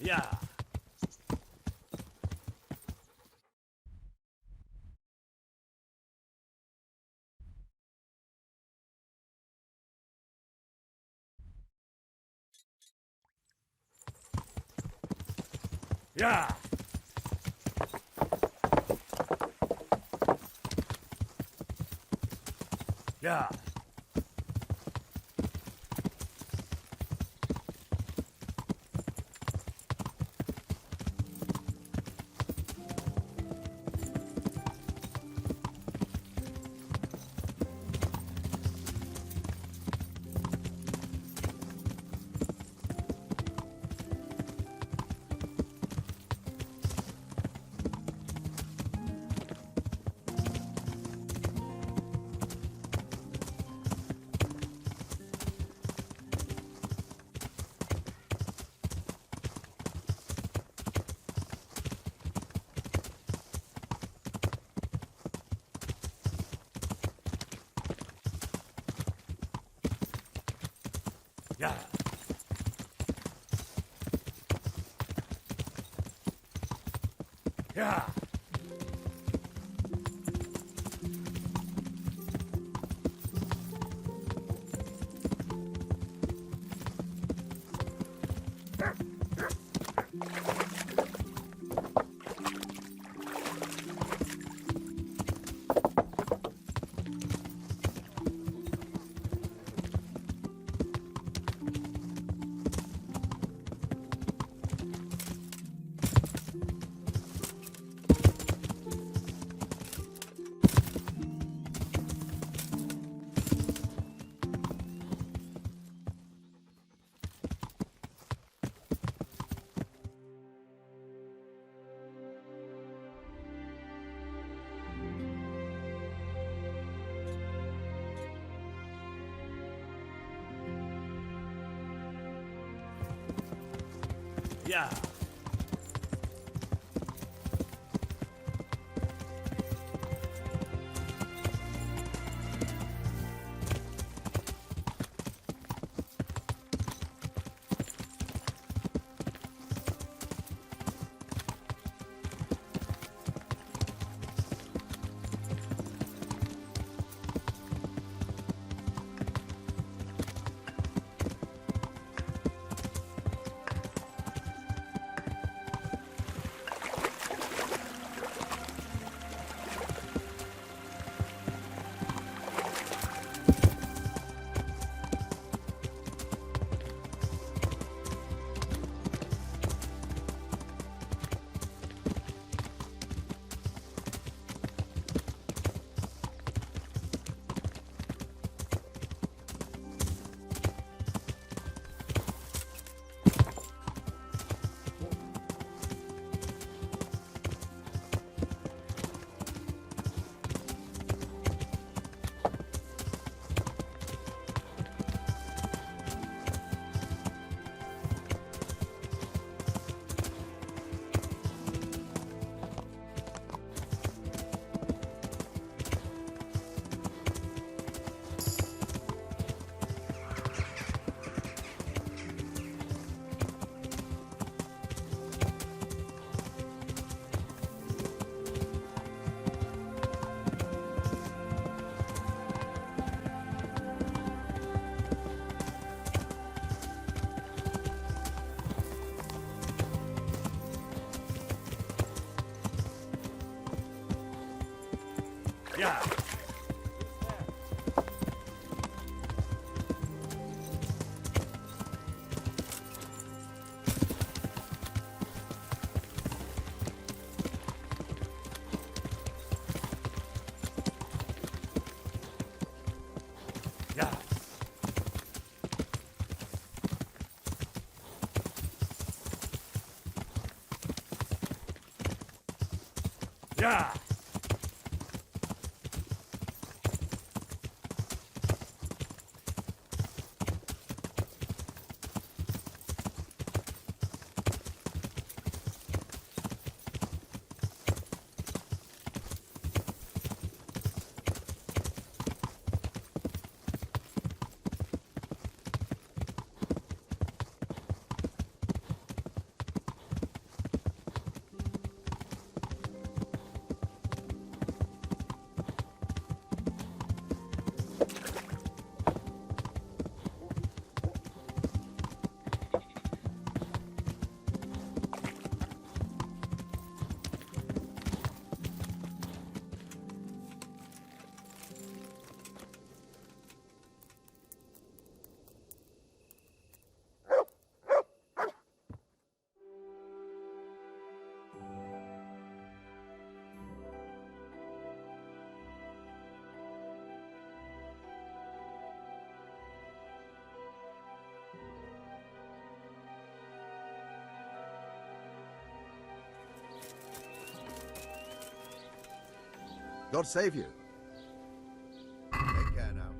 야. 야. 야. 야. 야. 야. 야. 야. 야. God save you. Take care now.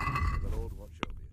May the Lord watch over you.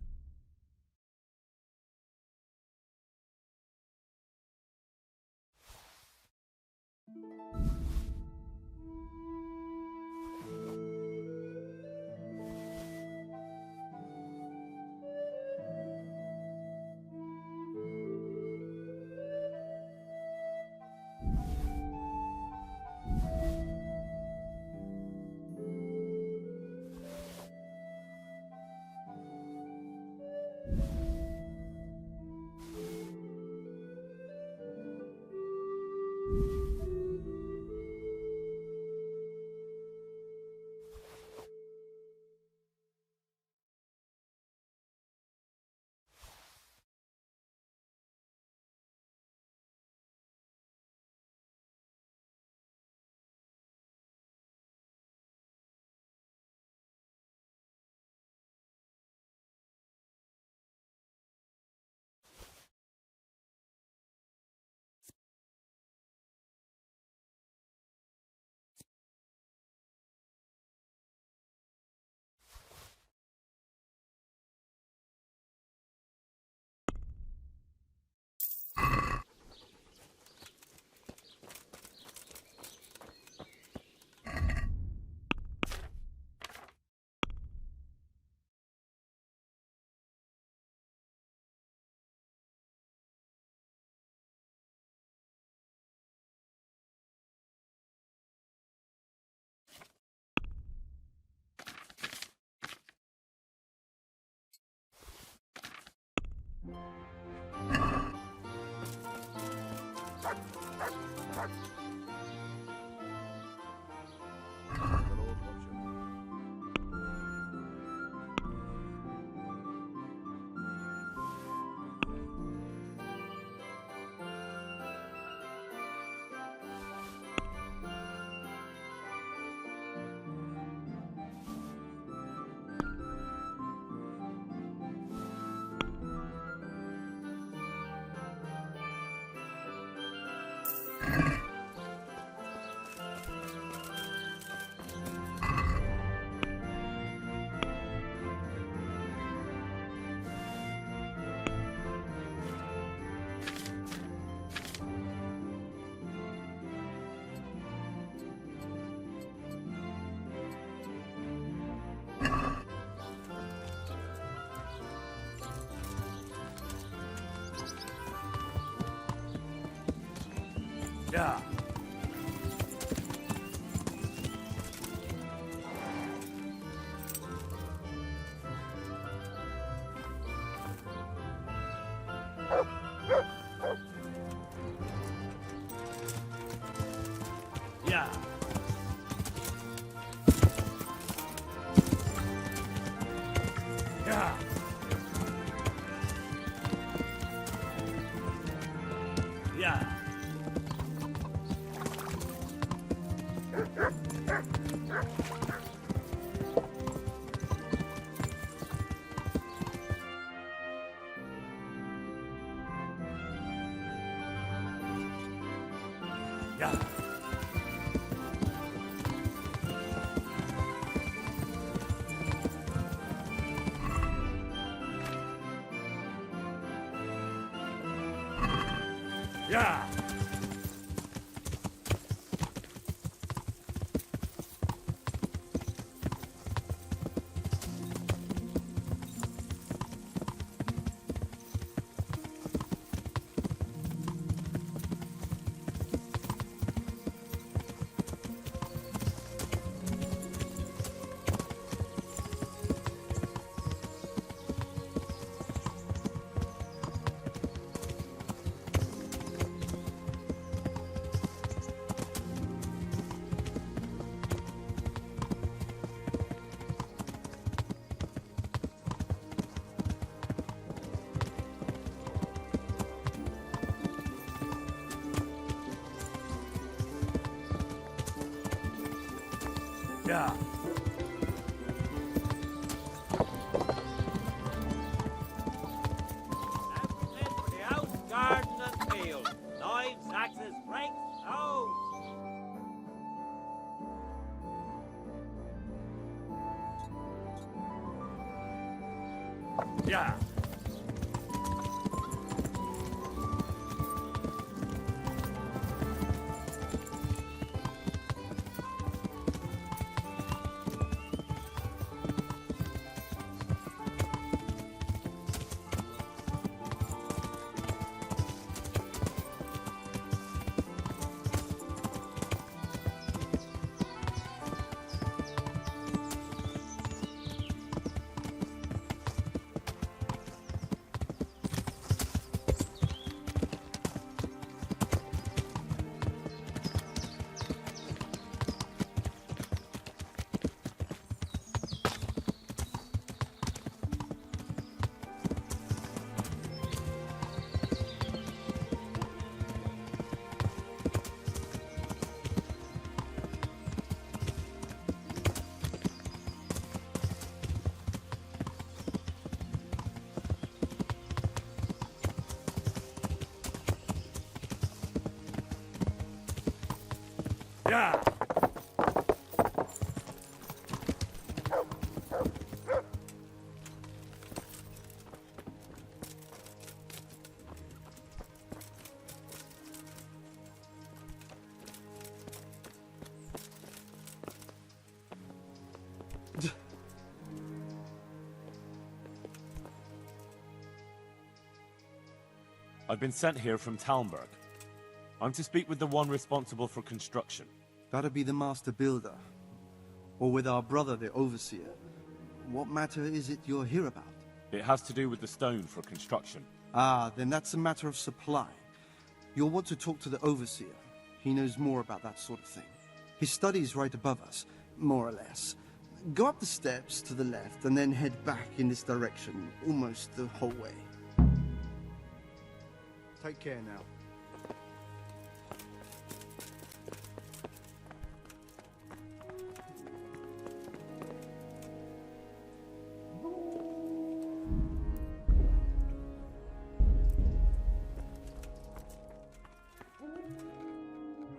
Yeah. Yeah. Yeah. Yeah. Yeah. Yeah. Everything for the house, garden, and field. Knives, axes, rakes, hoes. Yeah. Yeah. I've been sent here from Talmberg. I'm to speak with the one responsible for construction. That'd be the master builder. Or with our brother, the overseer. What matter is it you're here about? It has to do with the stone for construction. Ah, then that's a matter of supply. You'll want to talk to the overseer. He knows more about that sort of thing. His study's right above us, more or less. Go up the steps to the left and then head back in this direction, almost the whole way. Take care now.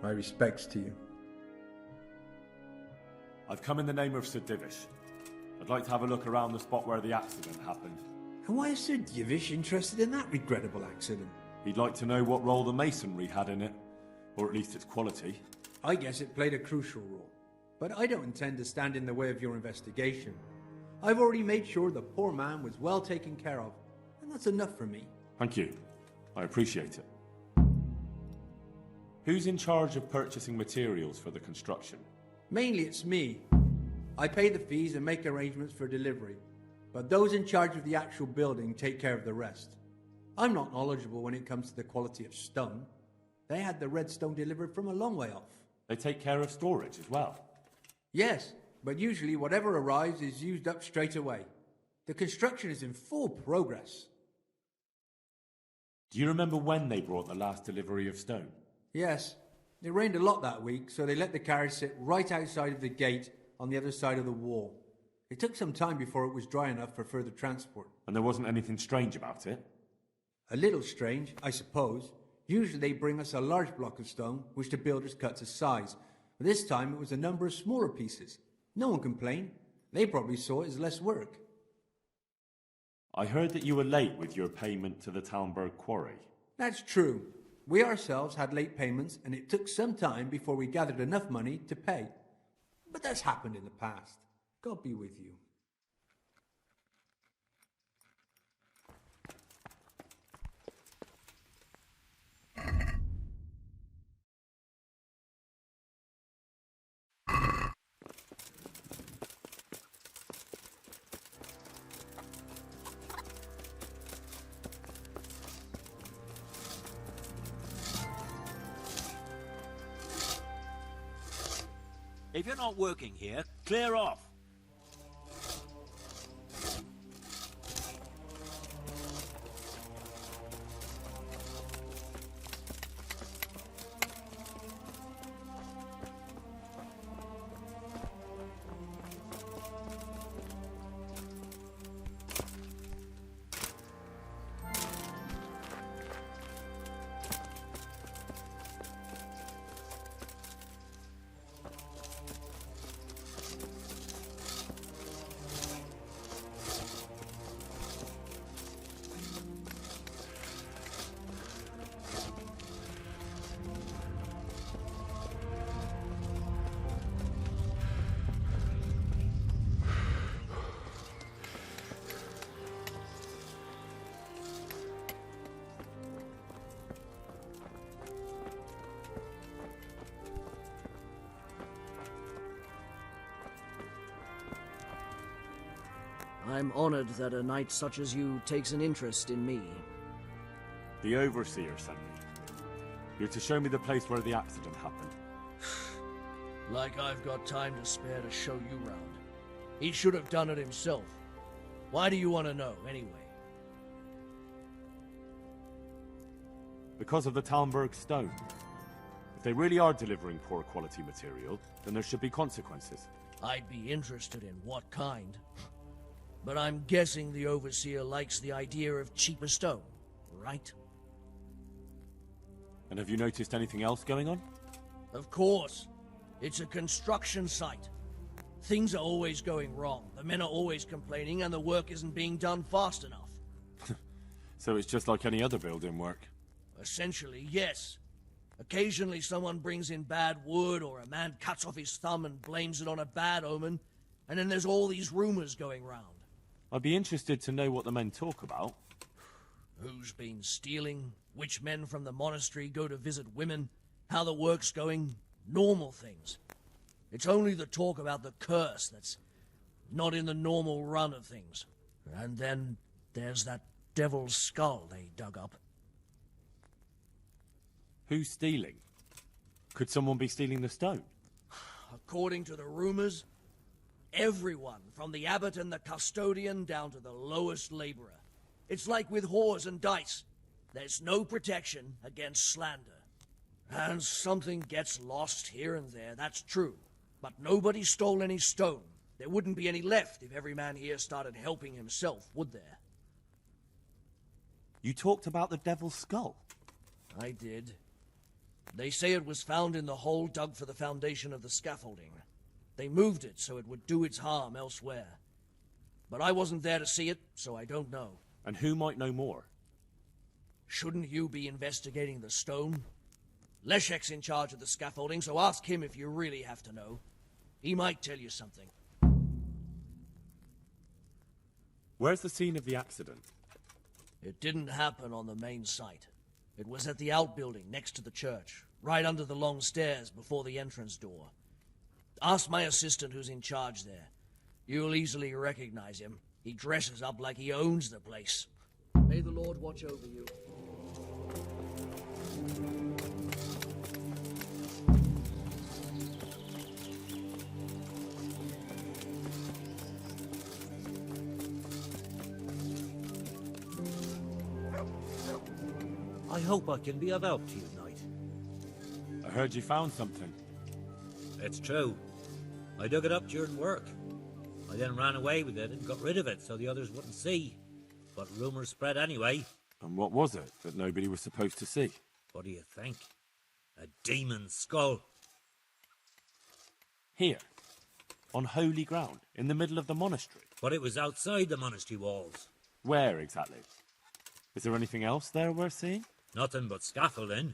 My respects to you. I've come in the name of Sir Davish. I'd like to have a look around the spot where the accident happened. And why is Sir Davish interested in that regrettable accident? He'd like to know what role the masonry had in it, or at least its quality. I guess it played a crucial role. But I don't intend to stand in the way of your investigation. I've already made sure the poor man was well taken care of, and that's enough for me. Thank you. I appreciate it. Who's in charge of purchasing materials for the construction? Mainly it's me. I pay the fees and make arrangements for delivery, but those in charge of the actual building take care of the rest. I'm not knowledgeable when it comes to the quality of stone. They had the red stone delivered from a long way off. They take care of storage as well. Yes, but usually whatever arrives is used up straight away. The construction is in full progress. Do you remember when they brought the last delivery of stone? Yes, it rained a lot that week, so they let the carriage sit right outside of the gate on the other side of the wall. It took some time before it was dry enough for further transport. And there wasn't anything strange about it? A little strange, I suppose. Usually they bring us a large block of stone, which the builders cut to size. But this time it was a number of smaller pieces. No one complained. They probably saw it as less work. I heard that you were late with your payment to the Talmberg Quarry. That's true. We ourselves had late payments, and it took some time before we gathered enough money to pay. But that's happened in the past. God be with you. If you're not working here, clear off. I'm honored that a knight such as you takes an interest in me. The Overseer sent me. You're to show me the place where the accident happened. Like I've got time to spare to show you round. He should have done it himself. Why do you want to know, anyway? Because of the Talmberg stone. If they really are delivering poor quality material, then there should be consequences. I'd be interested in what kind. But I'm guessing the Overseer likes the idea of cheaper stone, right? And have you noticed anything else going on? Of course. It's a construction site. Things are always going wrong. The men are always complaining, and the work isn't being done fast enough. So it's just like any other building work? Essentially, yes. Occasionally someone brings in bad wood, or a man cuts off his thumb and blames it on a bad omen, and then there's all these rumors going round. I'd be interested to know what the men talk about. Who's been stealing, which men from the monastery go to visit women, how the work's going, normal things. It's only the talk about the curse that's not in the normal run of things. And then there's that devil's skull they dug up. Who's stealing? Could someone be stealing the stone? According to the rumors, everyone, from the abbot and the custodian down to the lowest laborer. It's like with whores and dice. There's no protection against slander. And something gets lost here and there, that's true. But nobody stole any stone. There wouldn't be any left if every man here started helping himself, would there? You talked about the devil's skull? I did. They say it was found in the hole dug for the foundation of the scaffolding. They moved it so it would do its harm elsewhere. But I wasn't there to see it, so I don't know. And who might know more? Shouldn't you be investigating the stone? Leszek's in charge of the scaffolding, so ask him if you really have to know. He might tell you something. Where's the scene of the accident? It didn't happen on the main site. It was at the outbuilding next to the church, right under the long stairs before the entrance door. Ask my assistant who's in charge there. You'll easily recognize him. He dresses up like he owns the place. May the Lord watch over you. I hope I can be of help to you, Knight. I heard you found something. It's true. I dug it up during work. I then ran away with it and got rid of it so the others wouldn't see. But rumours spread anyway. And what was it that nobody was supposed to see? What do you think? A demon skull. Here, on holy ground, in the middle of the monastery. But it was outside the monastery walls. Where exactly? Is there anything else there worth seeing? Nothing but scaffolding.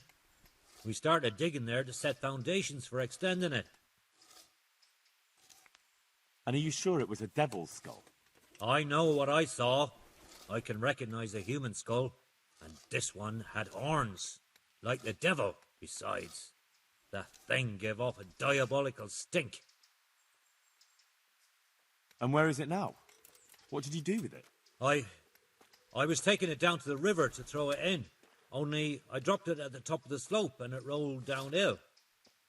We started digging there to set foundations for extending it. And are you sure it was a devil's skull? I know what I saw. I can recognize a human skull, and this one had horns, like the devil, besides. That thing gave off a diabolical stink. And where is it now? What did you do with it? I was taking it down to the river to throw it in, only I dropped it at the top of the slope and it rolled downhill.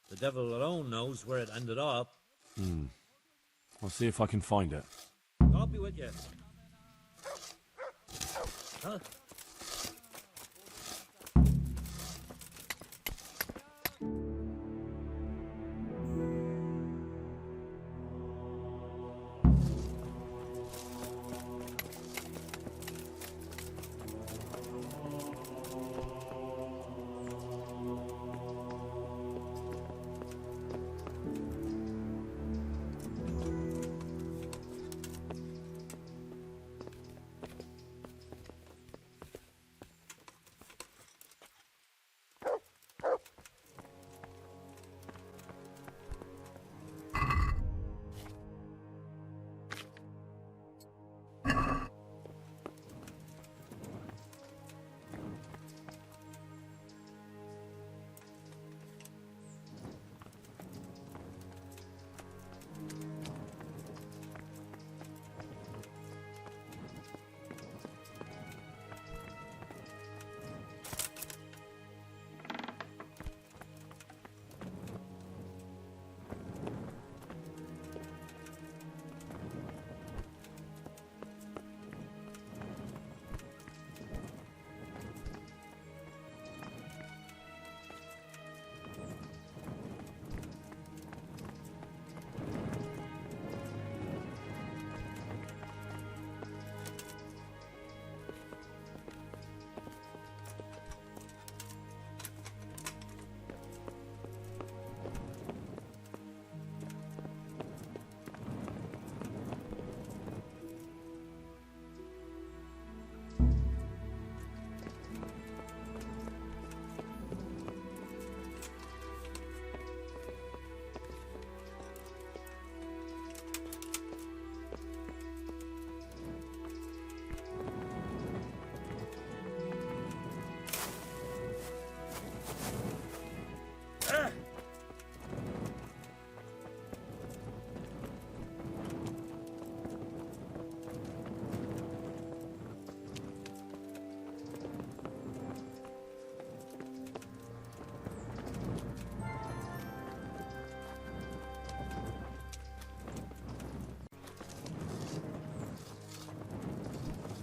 The devil alone knows where it ended up. I'll see if I can find it. I'll be with you. Huh?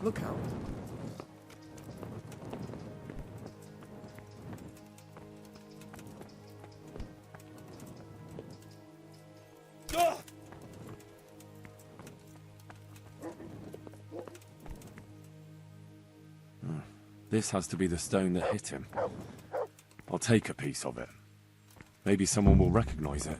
Look out. This has to be the stone that hit him. I'll take a piece of it. Maybe someone will recognize it.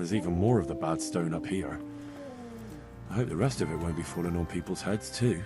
There's even more of the bad stone up here. I hope the rest of it won't be falling on people's heads too.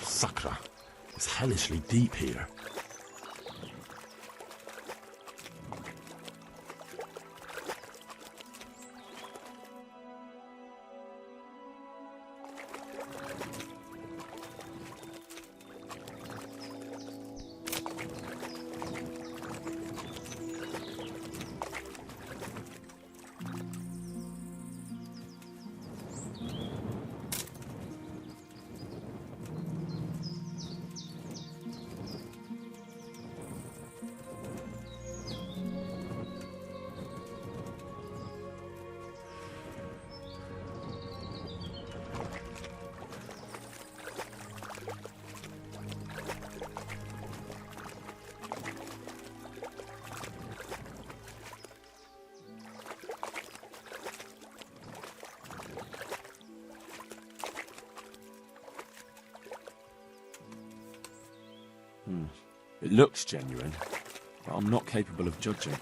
Sakra, it's hellishly deep here. It looks genuine, but I'm not capable of judging.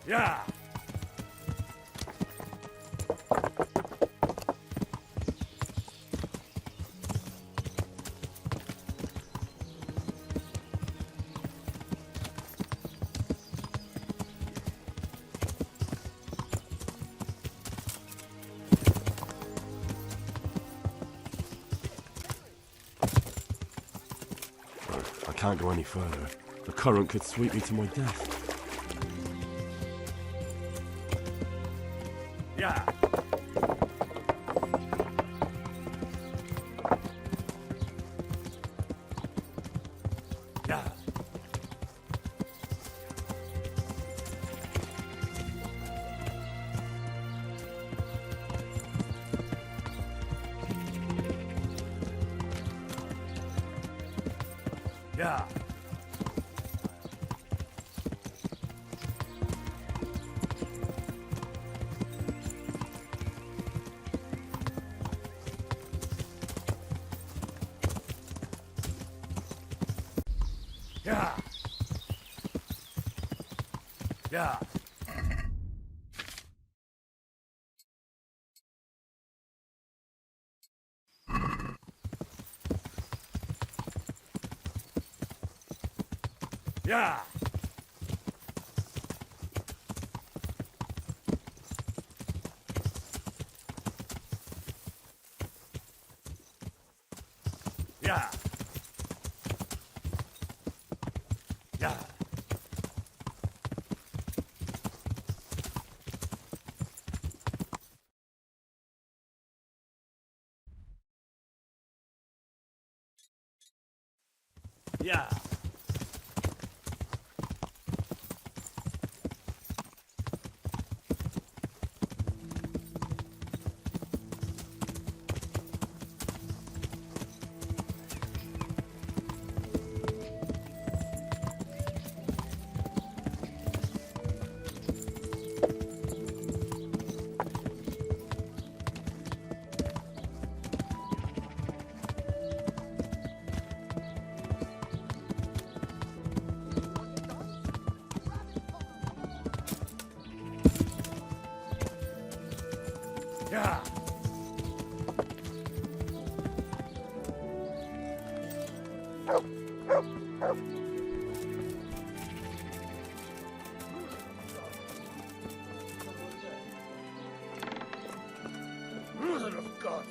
Yeah. I can't go any further. The current could sweep me to my death. Yeah. Yeah. Yeah. Yeah. Yeah. Yeah. Yeah. Yeah. Yeah. Yeah. Mother of God.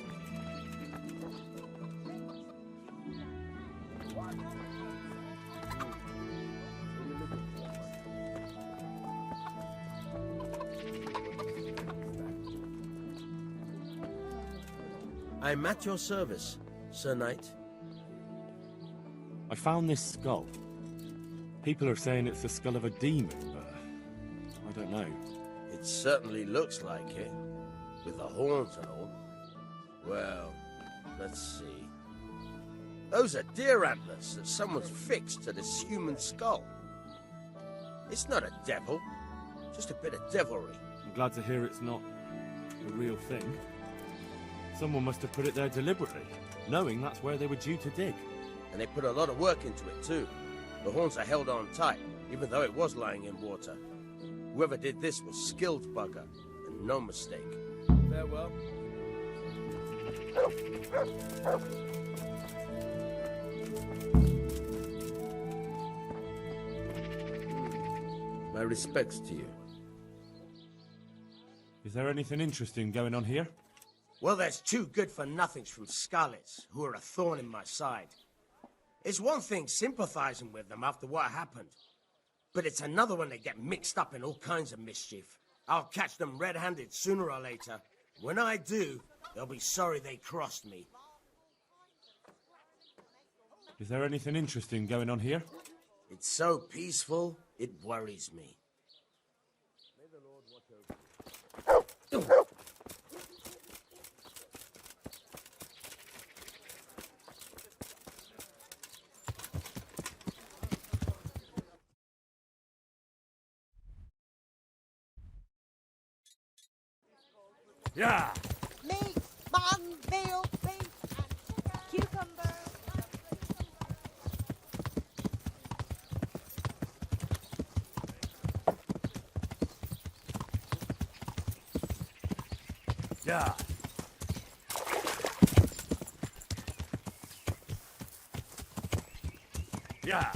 I'm at your service, Sir Knight. I found this skull. People are saying it's the skull of a demon, but I don't know. It certainly looks like it, with the horns and all. Well, let's see. Those are deer antlers that someone's fixed to this human skull. It's not a devil, just a bit of devilry. I'm glad to hear it's not a real thing. Someone must have put it there deliberately, knowing that's where they were due to dig. And they put a lot of work into it too. The horns are held on tight, even though it was lying in water. Whoever did this was skilled bugger, and no mistake. Farewell. My respects to you. Is there anything interesting going on here? Well, there's two good-for-nothings from Scarlets who are a thorn in my side. It's one thing sympathizing with them after what happened, but it's another when they get mixed up in all kinds of mischief. I'll catch them red-handed sooner or later. When I do, they'll be sorry they crossed me. Is there anything interesting going on here? It's so peaceful, it worries me. Yeah. Meat, mutton, veal, beef, and cucumber. Yeah. Yeah.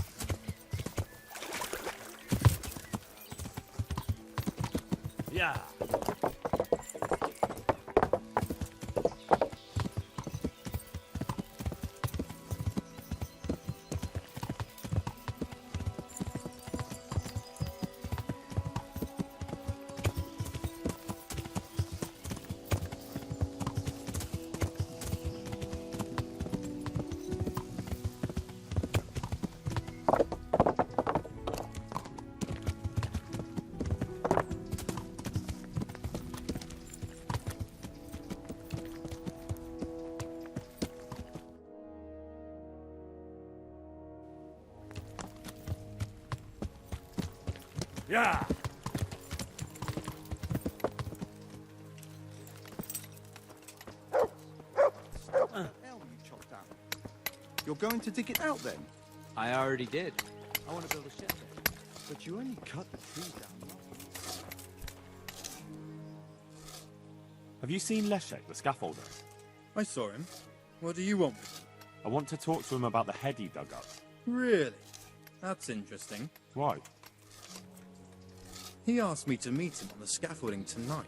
Yeah. Yeah. Elm you chopped down. You're going to dig it out then? I already did. I want to build a shed there. But you only cut the tree down. Have you seen Leszek, the scaffolder? I saw him. What do you want with him? I want to talk to him about the head he dug up. Really? That's interesting. Why? He asked me to meet him on the scaffolding tonight,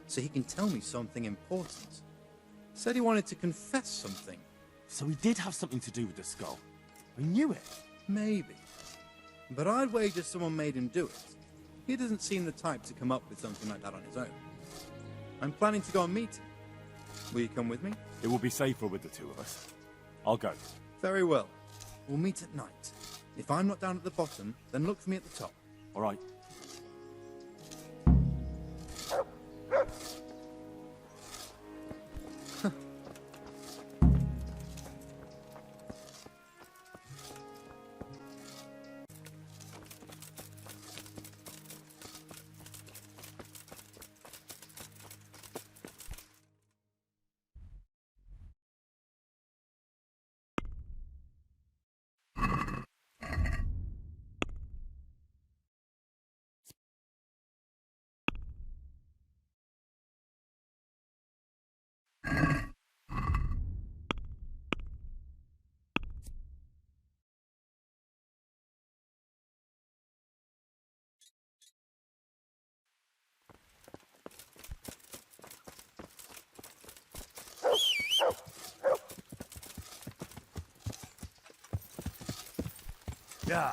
so he can tell me something important. Said he wanted to confess something. So he did have something to do with the skull. I knew it. Maybe. But I'd wager someone made him do it. He doesn't seem the type to come up with something like that on his own. I'm planning to go and meet him. Will you come with me? It will be safer with the two of us. I'll go. Very well. We'll meet at night. If I'm not down at the bottom, then look for me at the top. All right. Yeah.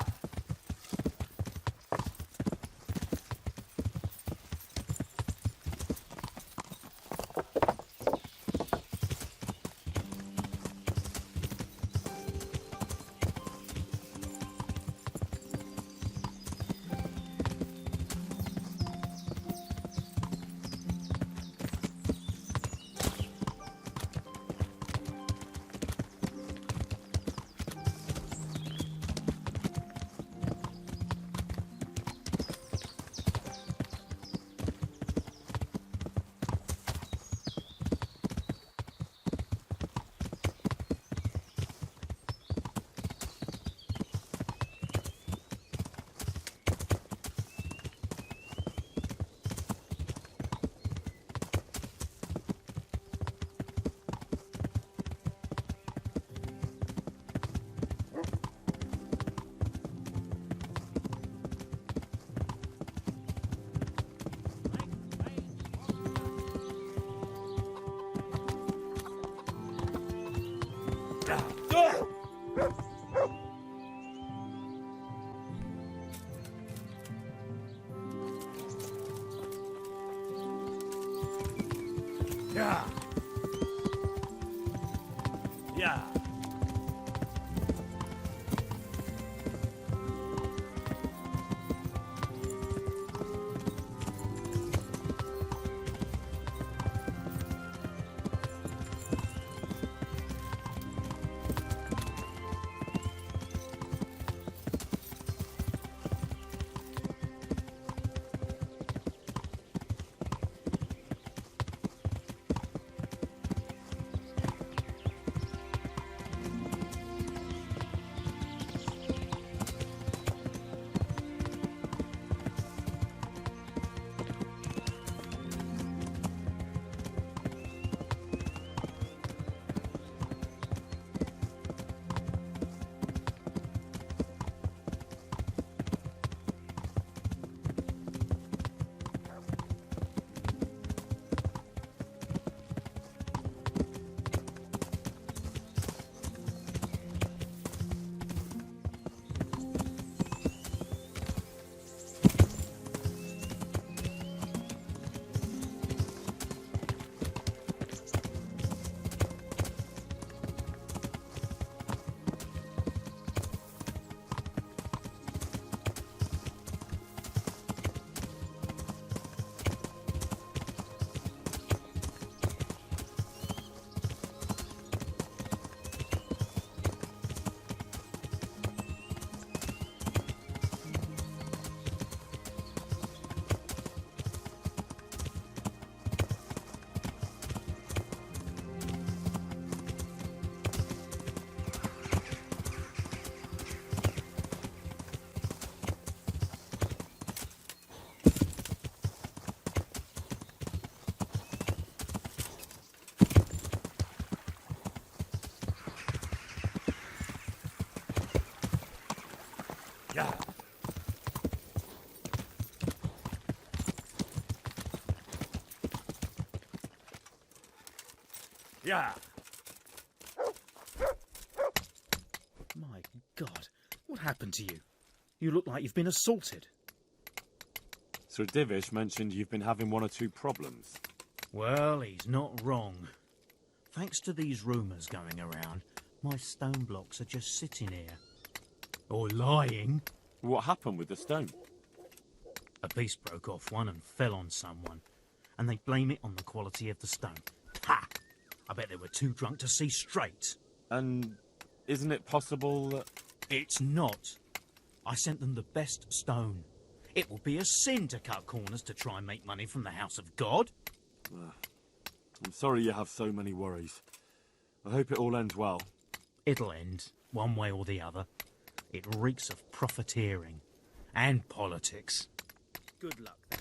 Yeah. Yeah. Yeah. My God, what happened to you? You look like you've been assaulted. Sir Davish mentioned you've been having one or two problems. Well, he's not wrong. Thanks to these rumours going around, my stone blocks are just sitting here. Or lying. What happened with the stone? A piece broke off one and fell on someone, and they blame it on the quality of the stone. Ha! I bet they were too drunk to see straight. And isn't it possible that... It's not. I sent them the best stone. It will be a sin to cut corners to try and make money from the house of God. I'm sorry you have so many worries. I hope it all ends well. It'll end, one way or the other. It reeks of profiteering and politics. Good luck, then.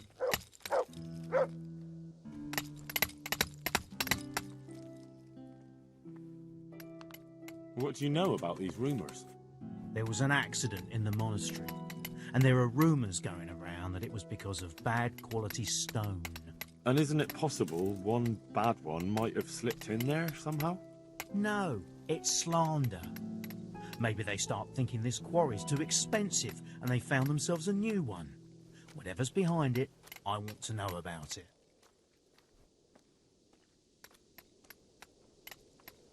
What do you know about these rumours? There was an accident in the monastery, and there are rumours going around that it was because of bad quality stone. And isn't it possible one bad one might have slipped in there somehow? No, it's slander. Maybe they start thinking this quarry's too expensive and they found themselves a new one. Whatever's behind it, I want to know about it.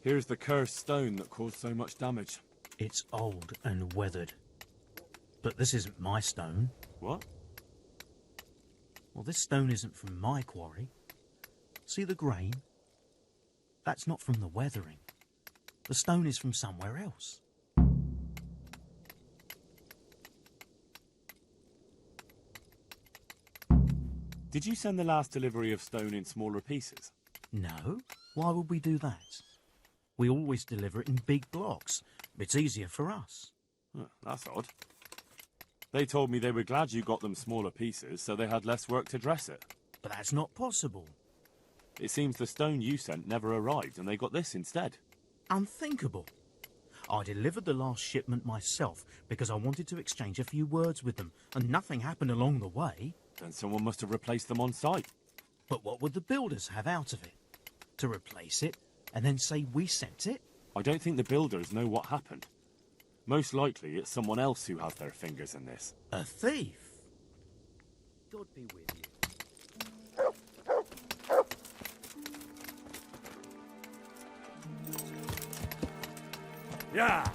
Here's the cursed stone that caused so much damage. It's old and weathered. But this isn't my stone. What? Well, this stone isn't from my quarry. See the grain? That's not from the weathering. The stone is from somewhere else. Did you send the last delivery of stone in smaller pieces? No. Why would we do that? We always deliver it in big blocks. It's easier for us. Oh, that's odd. They told me they were glad you got them smaller pieces, so they had less work to dress it. But that's not possible. It seems the stone you sent never arrived, and they got this instead. Unthinkable. I delivered the last shipment myself because I wanted to exchange a few words with them, and nothing happened along the way. Then someone must have replaced them on site. But what would the builders have out of it? To replace it, and then say we sent it? I don't think the builders know what happened. Most likely it's someone else who has their fingers in this. A thief? God be with you. Yeah!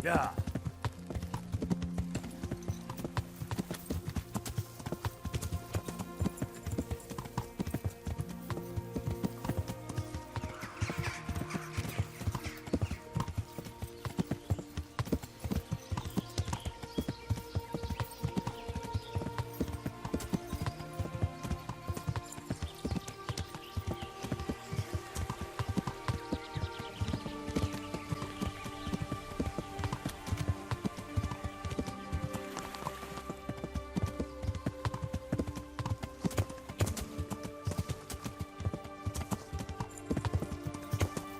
Yeah.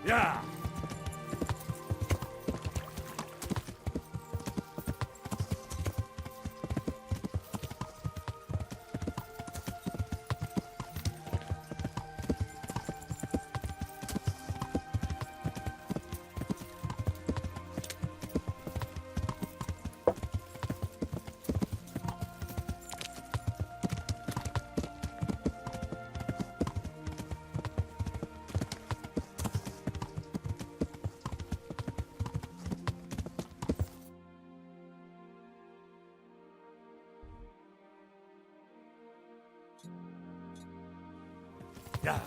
Yeah. Yeah.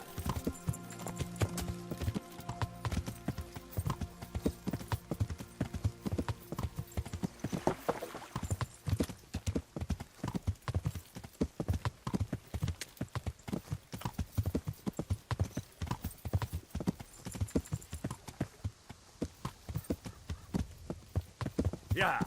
Yeah.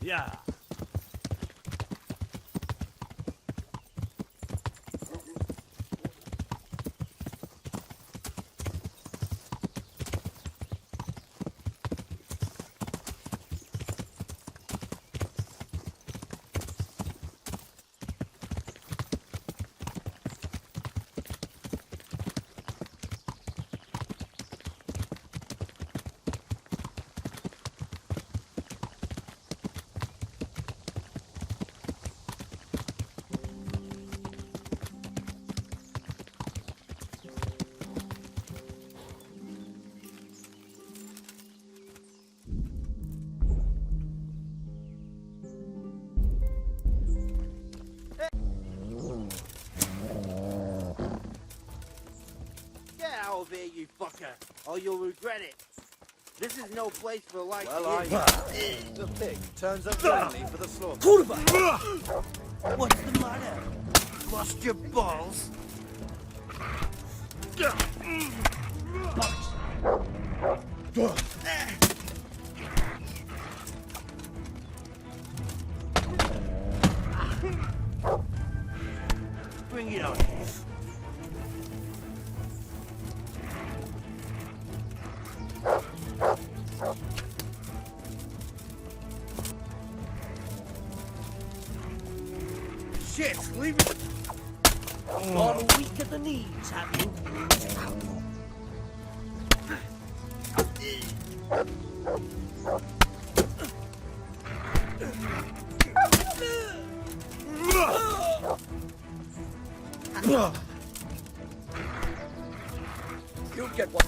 Yeah. Get out of here, you fucker, or you'll regret it. This is no place for like Well, you. the pig turns up willingly for the slaughter. Quarterback! What's the matter? Lost your balls? Bring it on. Shit, leave it. Gone weak at the knees, have you? You'll get one.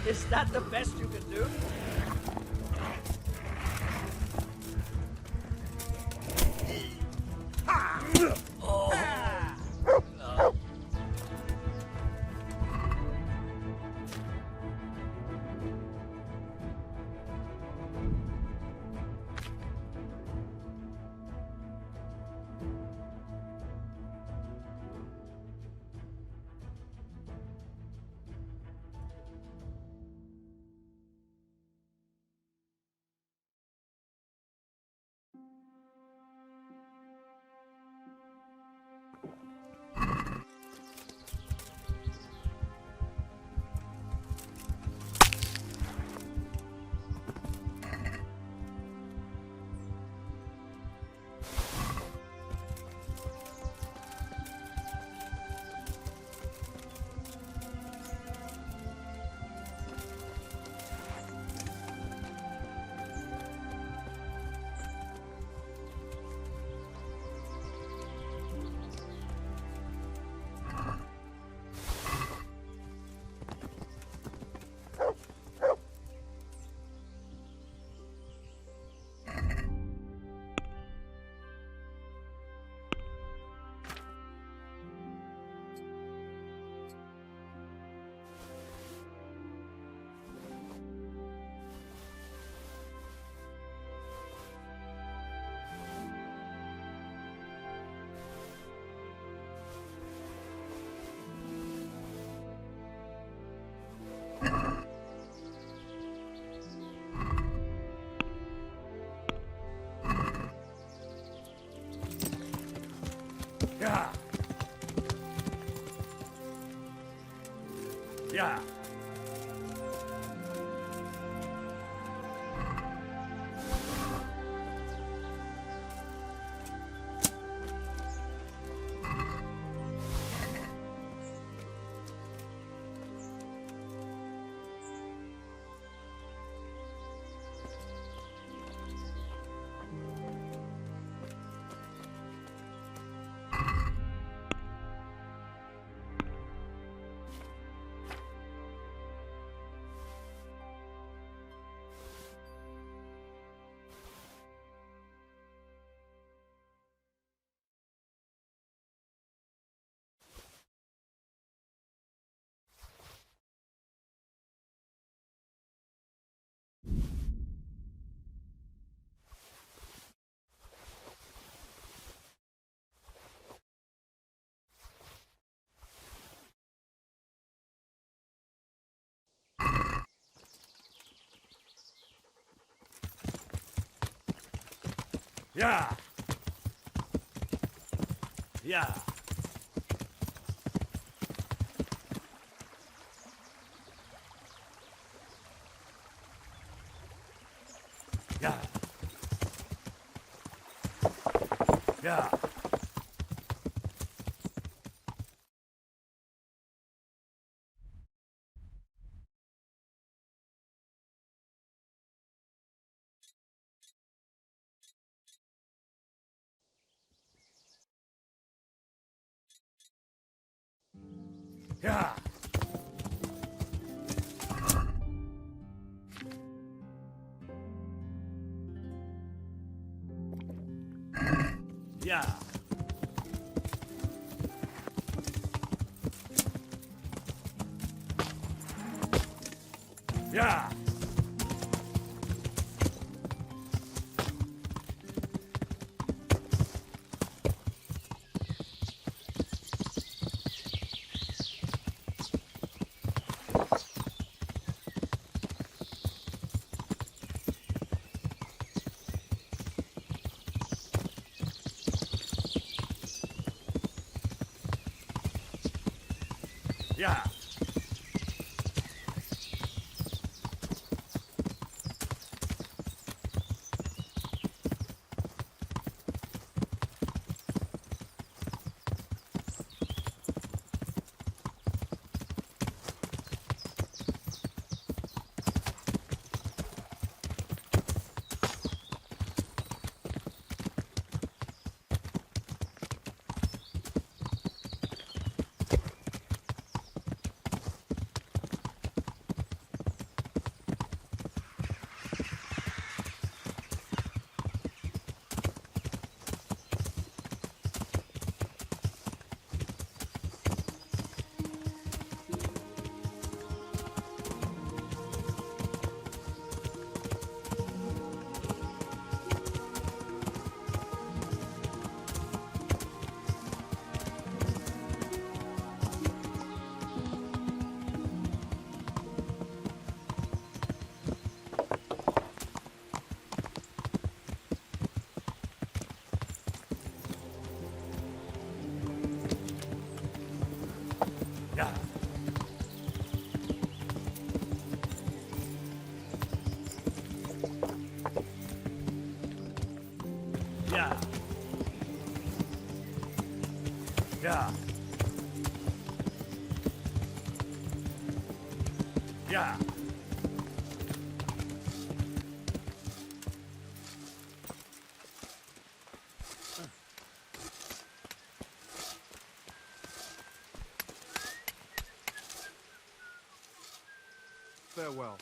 Is that the best you can do? Yeah. Yeah. Yeah. Yeah. Yeah. Yeah. Yeah. Yeah. Yeah. Yeah. Yeah. Yeah. Yeah. Yeah. Farewell.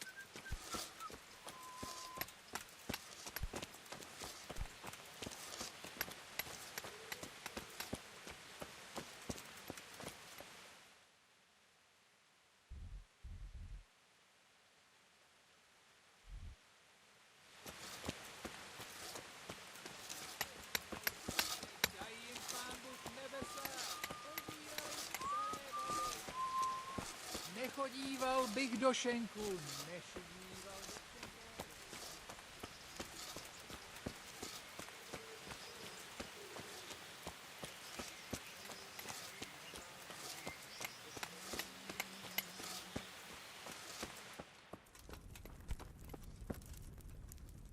Nechodíval bych do šenku, nešedíval bych.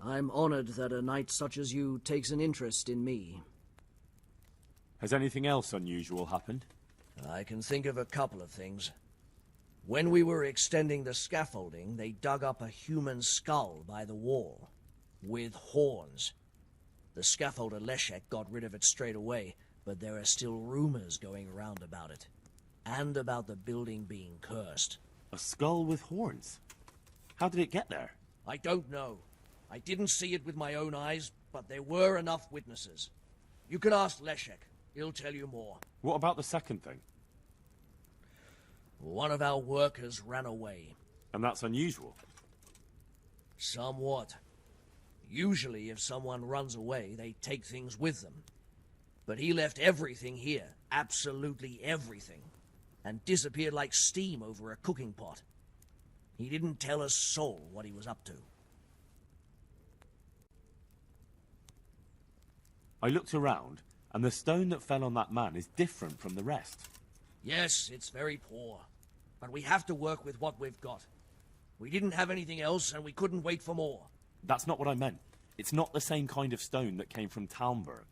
I'm honored that a knight such as you takes an interest in me. Has anything else unusual happened? I can think of a couple of things. When we were extending the scaffolding, they dug up a human skull by the wall, with horns. The scaffolder Leszek got rid of it straight away, but there are still rumors going around about it. And about the building being cursed. A skull with horns? How did it get there? I don't know. I didn't see it with my own eyes, but there were enough witnesses. You can ask Leszek. He'll tell you more. What about the second thing? One of our workers ran away. And that's unusual? Somewhat. Usually, if someone runs away, they take things with them. But he left everything here, absolutely everything, and disappeared like steam over a cooking pot. He didn't tell a soul what he was up to. I looked around, and the stone that fell on that man is different from the rest. Yes, it's very poor. But we have to work with what we've got. We didn't have anything else, and we couldn't wait for more. That's not what I meant. It's not the same kind of stone that came from Talmberg.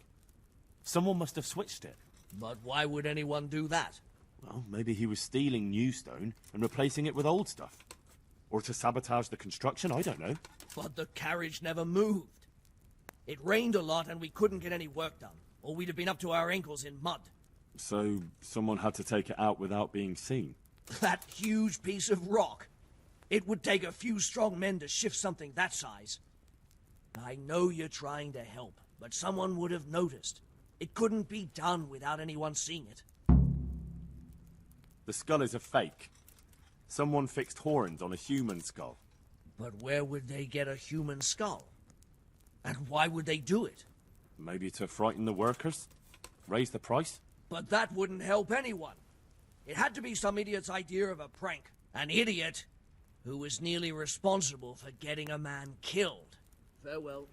Someone must have switched it. But why would anyone do that? Well, maybe he was stealing new stone and replacing it with old stuff. Or to sabotage the construction, I don't know. But the carriage never moved. It rained a lot and we couldn't get any work done, or we'd have been up to our ankles in mud. So, someone had to take it out without being seen? That huge piece of rock. It would take a few strong men to shift something that size. I know you're trying to help, but someone would have noticed. It couldn't be done without anyone seeing it. The skull is a fake. Someone fixed horns on a human skull. But where would they get a human skull? And why would they do it? Maybe to frighten the workers? Raise the price? But that wouldn't help anyone. It had to be some idiot's idea of a prank. An idiot who was nearly responsible for getting a man killed. Farewell.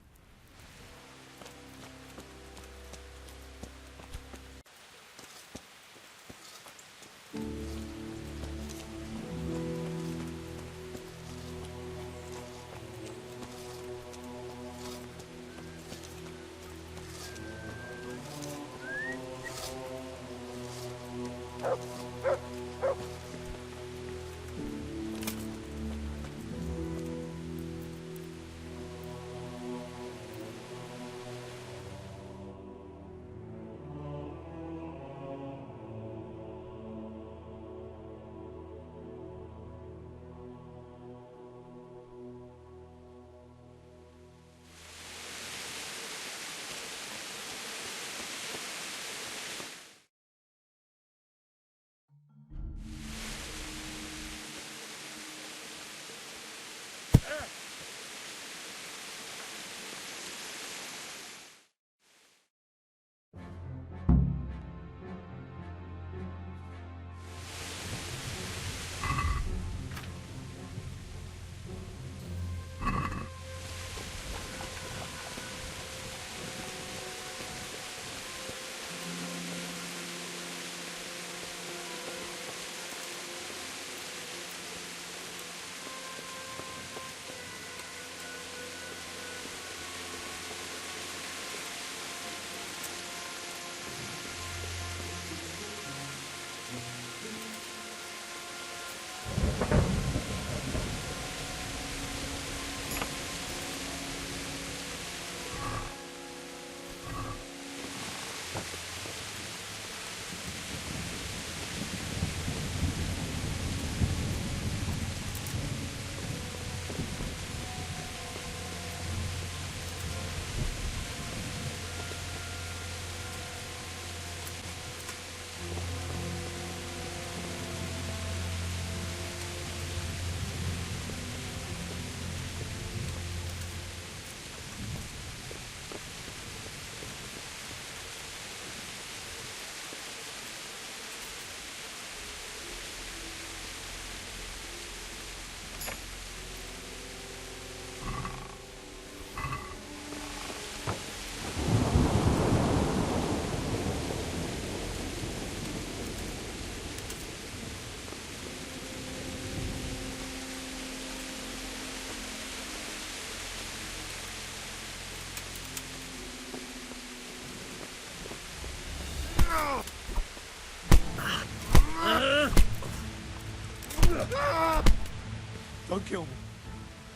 Don't kill me.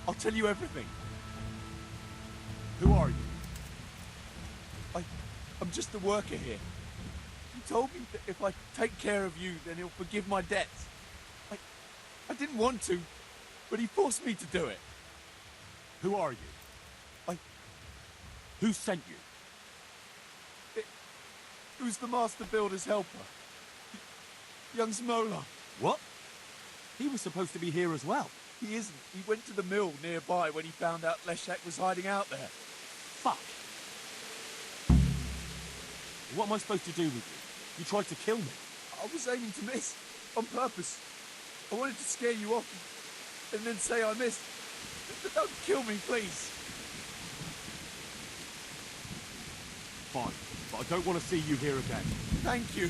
I'll tell you everything. Who are you? I'm just a worker here. He told me that if I take care of you, then he'll forgive my debts. I didn't want to, but he forced me to do it. Who are you? Who sent you? It was the Master Builder's helper. Young Zmola. What? He was supposed to be here as well. He isn't. He went to the mill nearby when he found out Leshek was hiding out there. Fuck. What am I supposed to do with you? You tried to kill me. I was aiming to miss. On purpose. I wanted to scare you off and then say I missed. Don't kill me, please. fine. But I don't want to see you here again. Thank you.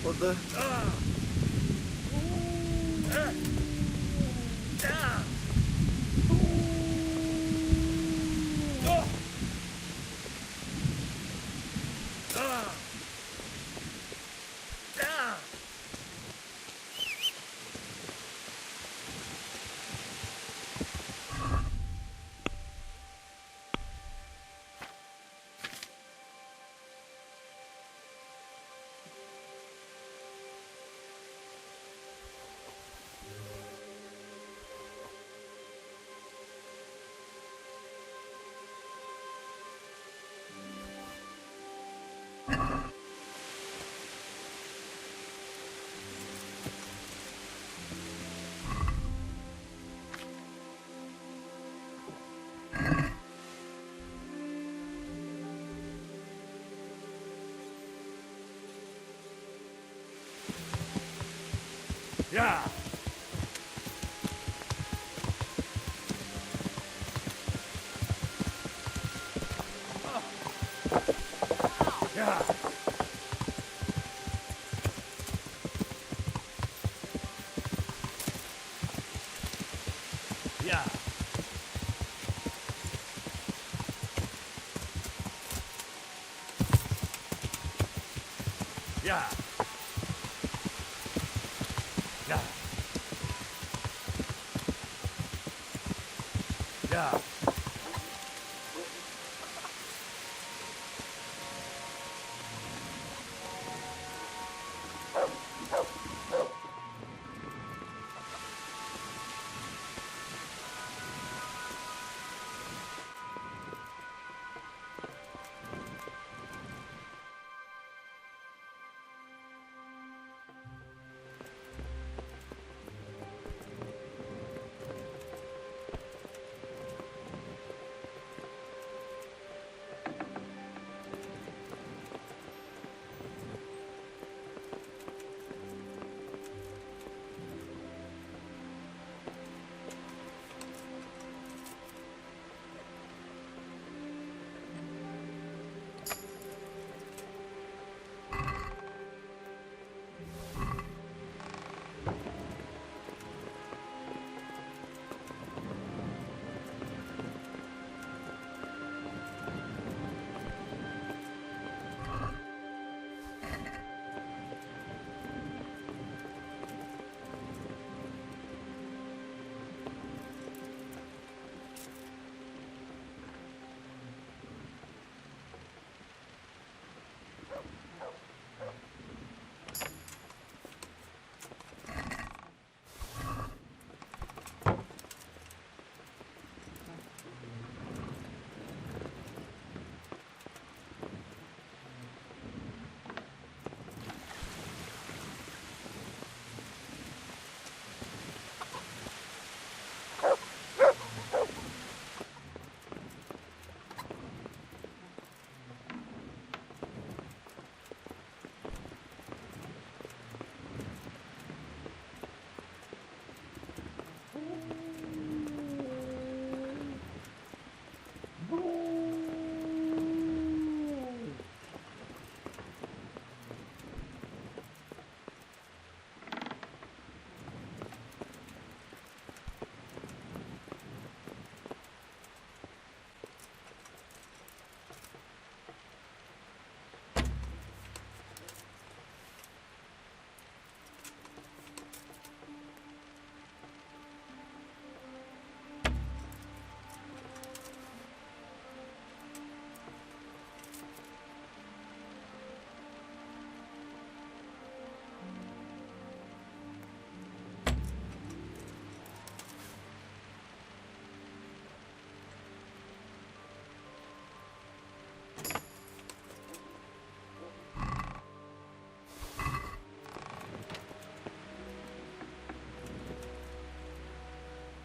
What the? Yeah. Yeah. Yeah. Yeah. Yeah. Yeah.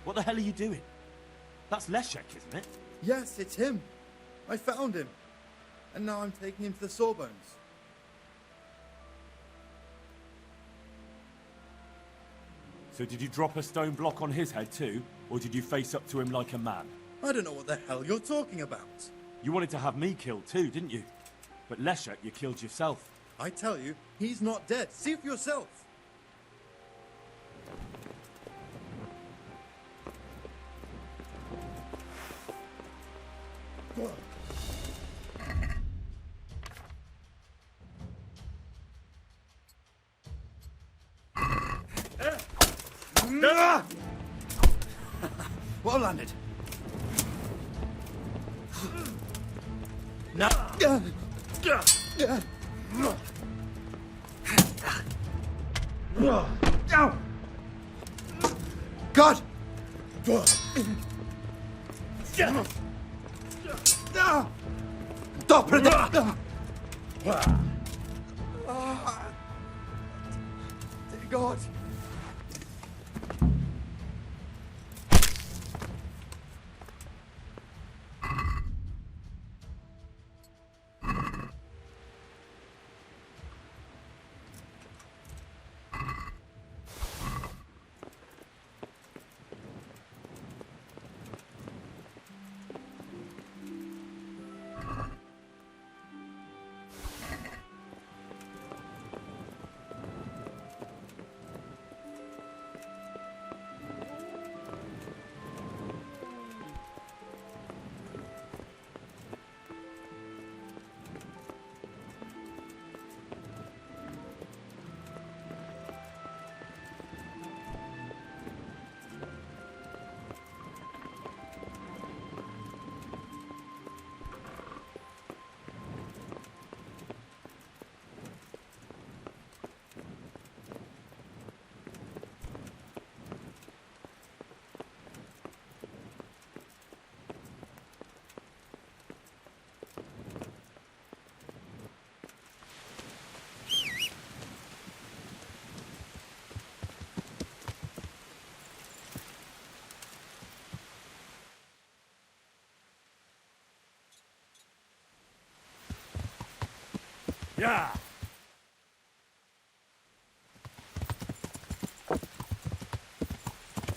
What the hell are you doing? That's Leszek, isn't it? Yes, it's him. I found him. And now I'm taking him to the Sawbones. So did you drop a stone block on his head too? Or did you face up to him like a man? I don't know what the hell you're talking about. You wanted to have me killed too, didn't you? But Leszek, you killed yourself. I tell you, he's not dead. See for yourself. Well landed. No. God! Dear God! Yeah!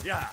Yeah!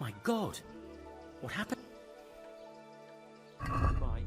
My God! What happened? Bye.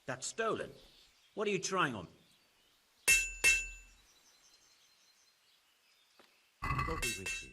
That's stolen. What are you trying on? God be with you.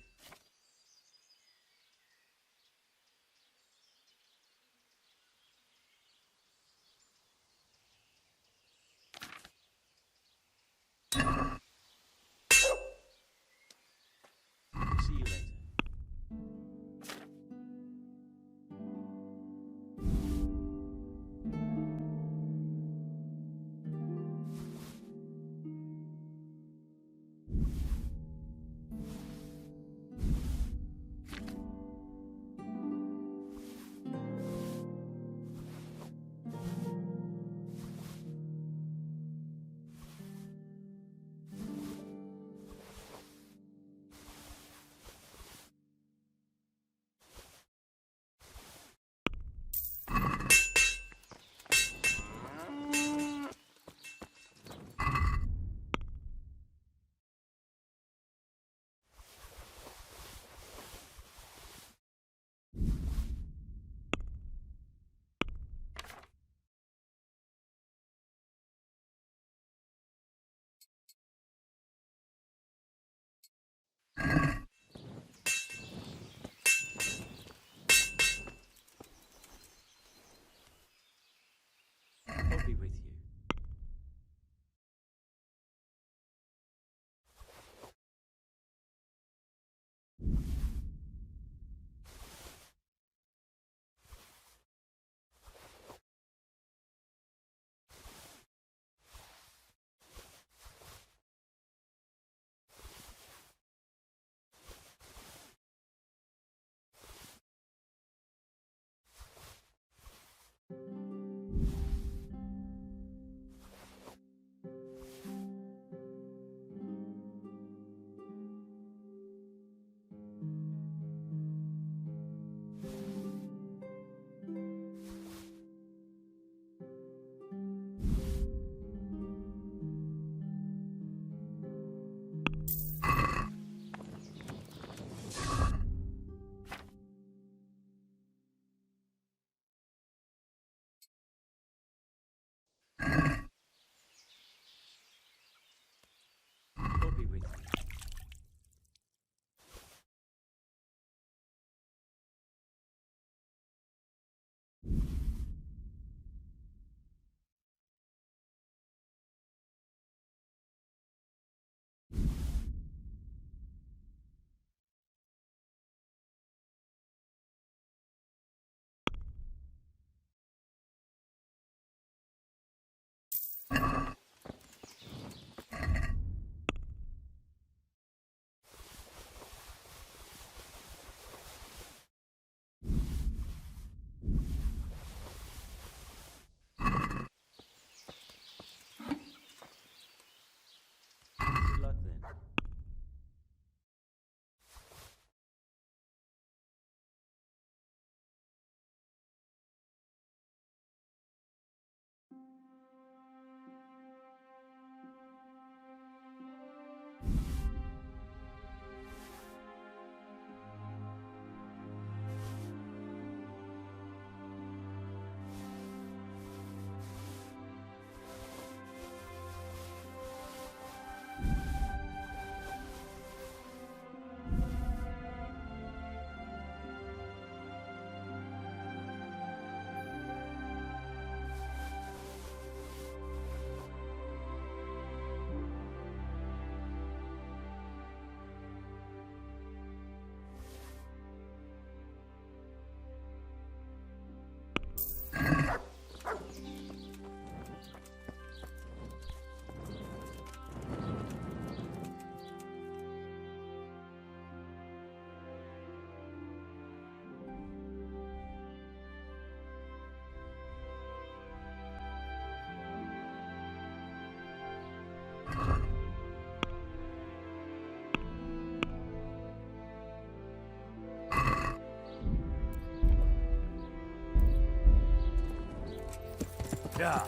Yeah.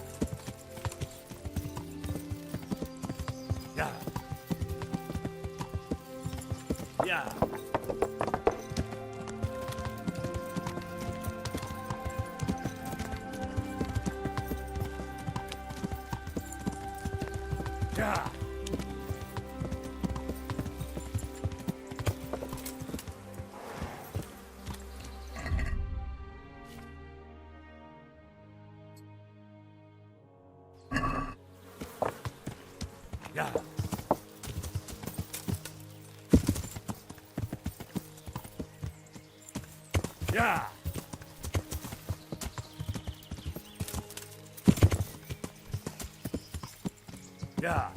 Yeah. Yeah. Yeah. Yeah. Yeah. Yeah.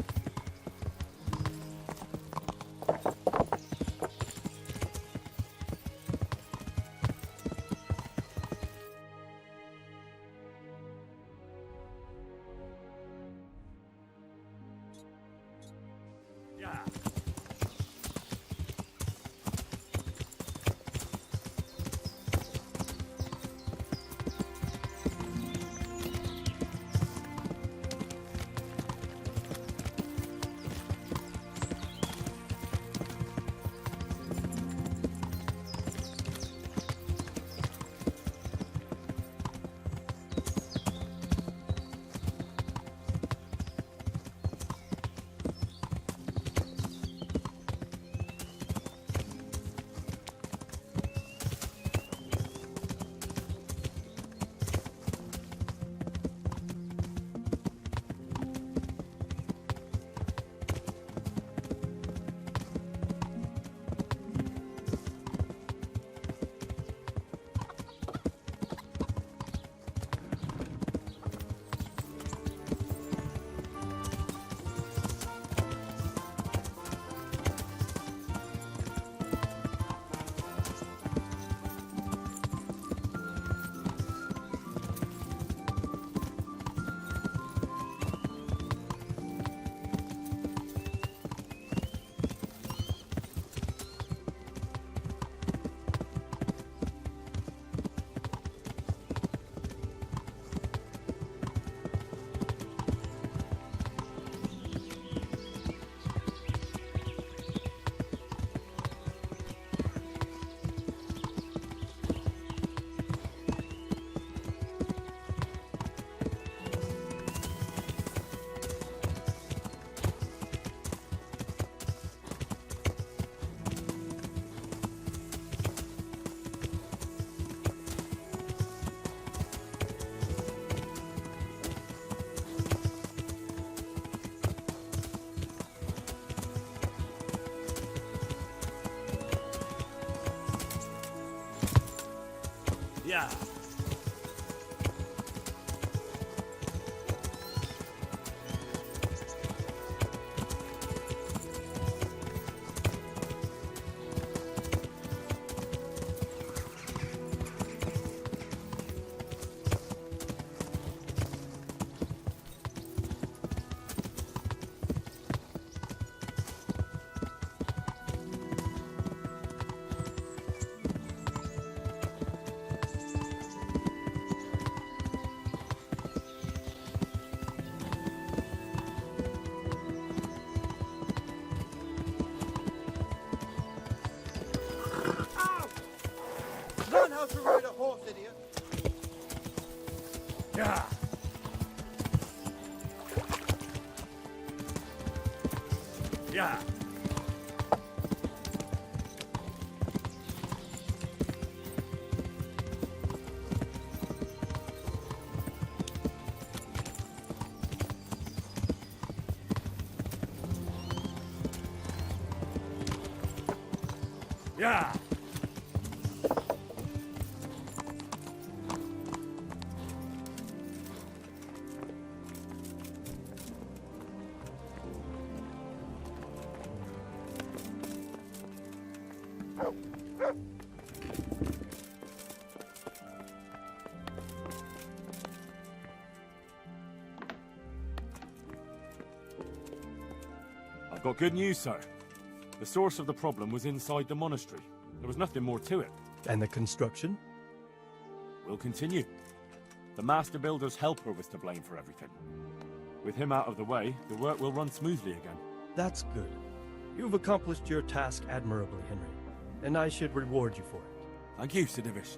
Yeah. Yeah. Learn how to ride a horse, idiot. Yeah. Yeah. Yeah. I've got good news, sir. The source of the problem was inside the monastery. There was nothing more to it. And the construction? We'll continue. The Master Builder's helper was to blame for everything. With him out of the way, the work will run smoothly again. That's good. You've accomplished your task admirably, Henry, and I should reward you for it. Thank you, Sir Davish.